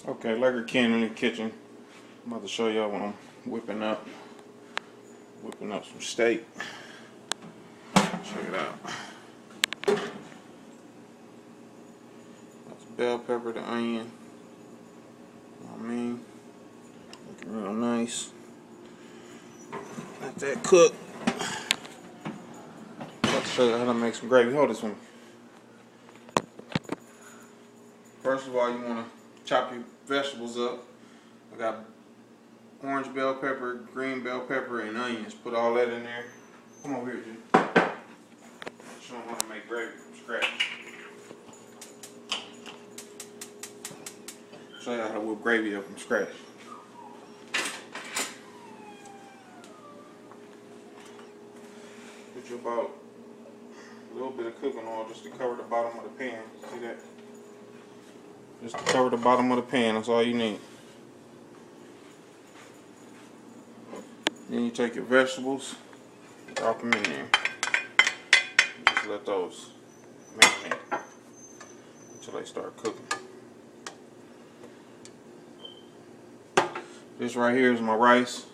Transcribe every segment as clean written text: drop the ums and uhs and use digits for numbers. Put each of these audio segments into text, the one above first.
Okay, Laker Ken in the kitchen. I'm about to show y'all what I'm whipping up. Whipping up some steak. Check it out. That's bell pepper, the onion. You know what I mean? Looking real nice. Let that cook. I'm about to show you how to make some gravy. Hold this one. First of all, you want to chop your vegetables up. I got orange bell pepper, green bell pepper, and onions. Put all that in there. Come over here, Jim. Show them how to make gravy from scratch. Show you how to whip gravy up from scratch. Put you about a little bit of cooking oil just to cover the bottom of the pan. See that? Just to cover the bottom of the pan. That's all you need. Then you take your vegetables, drop them in there. Just let those marinate until they start cooking. This right here is my rice.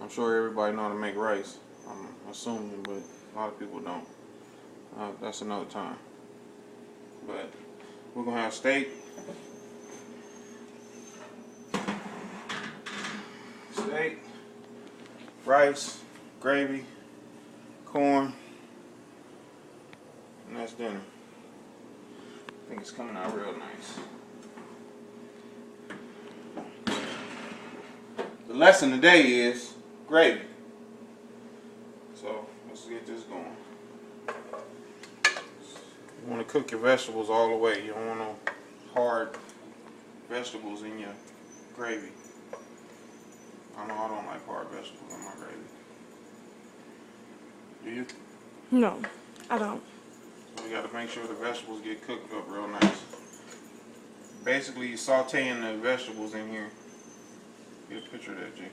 I'm sure everybody know how to make rice. I'm assuming, but a lot of people don't. That's another time. But we're gonna have steak, rice, gravy, corn, and that's dinner. I think it's coming out real nice. The lesson today is gravy. So let's get this going. You want to cook your vegetables all the way. You don't want no hard vegetables in your gravy. I know I don't like hard vegetables in my gravy. Do you? No, I don't. So we got to make sure the vegetables get cooked up real nice. Basically, you're sauteing the vegetables in here. Get a picture of that, G.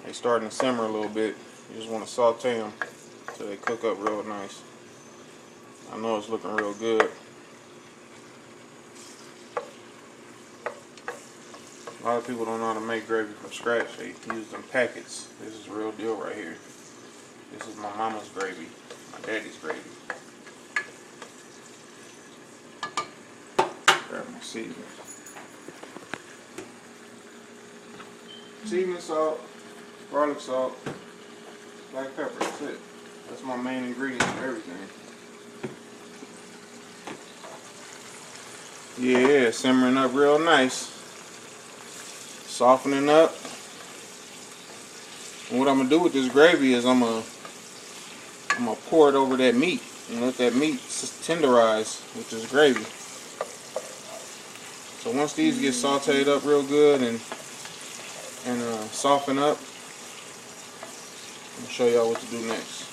They starting to simmer a little bit. You just want to saute them so they cook up real nice. I know it's looking real good. A lot of people don't know how to make gravy from scratch. They use them packets. This is the real deal right here. This is my mama's gravy, my daddy's gravy. Grab my seasoning. Seasoning salt, garlic salt, black pepper. That's it. That's my main ingredient for everything. Yeah, simmering up real nice. Softening up. And what I'm gonna do with this gravy is I'm gonna pour it over that meat and let that meat tenderize with this gravy. So once these get sauteed up real good and soften up, I'm gonna show y'all what to do next.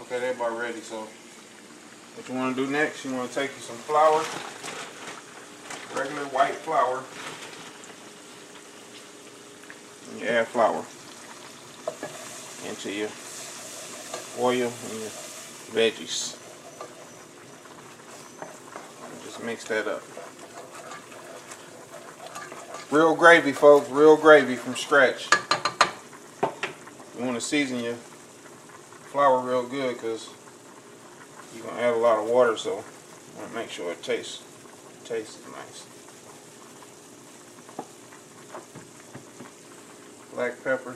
Okay, they're about ready. So what you want to do next, you want to take you some flour, regular white flour, and you add flour into your oil and your veggies. And just mix that up. Real gravy, folks, real gravy from scratch. You want to season your flour real good because you're going to add a lot of water, so you want to make sure it tastes nice. Black pepper.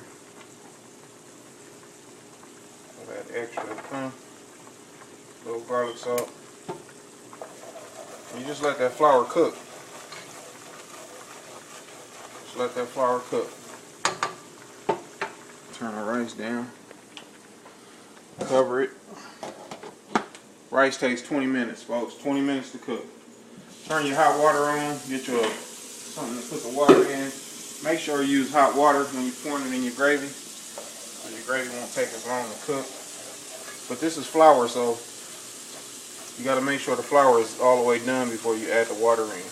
I'll add extra to come. Little garlic salt. And you just let that flour cook. Just let that flour cook. Turn the rice down. Cover it. Rice takes 20 minutes, folks. 20 minutes to cook. Turn your hot water on. Get you something to put the water in. Make sure you use hot water when you're pouring it in your gravy, so your gravy won't take as long to cook. But this is flour, so you got to make sure the flour is all the way done before you add the water in.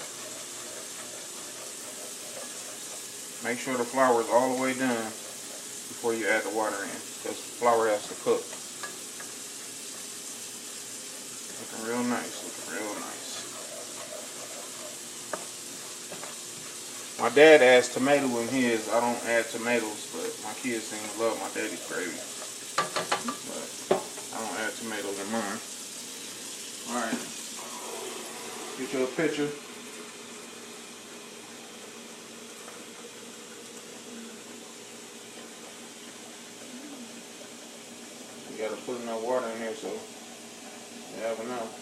Make sure the flour is all the way done before you add the water in, because the flour has to cook. Looking real nice, looking real nice. My dad adds tomato in his. I don't add tomatoes, but my kids seem to love my daddy's gravy. But I don't add tomatoes in mine. Alright. Get you a picture. You gotta put enough water in there so you have enough.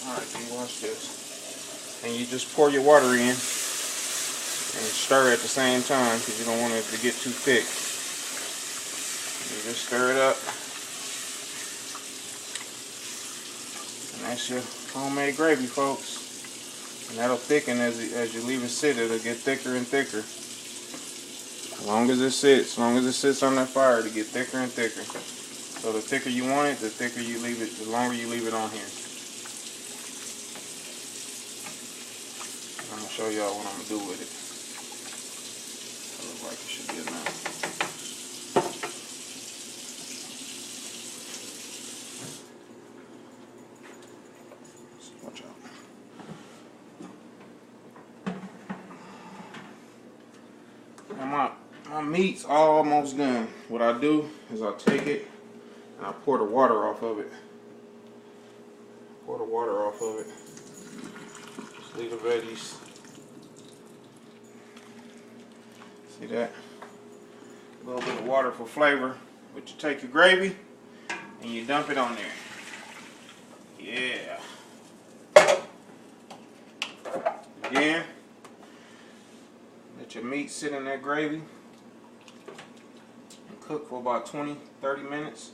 Alright, you watch this. And you just pour your water in and stir at the same time because you don't want it to get too thick. You just stir it up. And that's your homemade gravy, folks. And that'll thicken as you leave it sit. It'll get thicker and thicker. As long as it sits on that fire, it'll get thicker and thicker. So the thicker you want it, the thicker you leave it, the longer you leave it on here. I'm gonna show y'all what I'm gonna do with it. It looks like it should be enough. Watch out. Now my meat's almost done. What I do is I take it and I pour the water off of it. Pour the water off of it. Just leave the veggies. See that? A little bit of water for flavor. But you take your gravy and you dump it on there. Yeah. Again, let your meat sit in that gravy and cook for about 20-30 minutes.